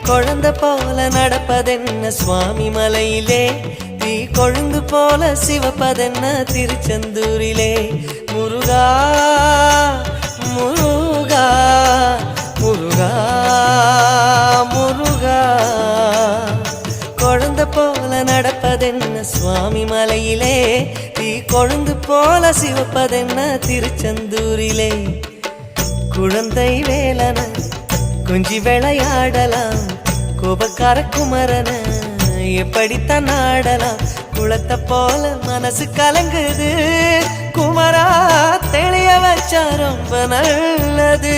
குழந்தை போல நடப்பதென்ன சுவாமி மலையிலே தீ கொழுந்து போல சிவப்பதென்ன திருச்செந்தூரிலே முருகா முருகா முருகா முருகா குழந்தை போல நடப்பதென்ன சுவாமி மலையிலே தீ கொழுந்து போல சிவப்பதென்ன திருச்செந்தூரிலே குழந்தை வேலன கொஞ்சி விளையாடலாம் கோபக்கார குமரன எப்படித்தான் ஆடலாம் குளத்தை போல மனசு கலங்குது குமரா தெளிய வச்சா ரொம்ப நல்லது.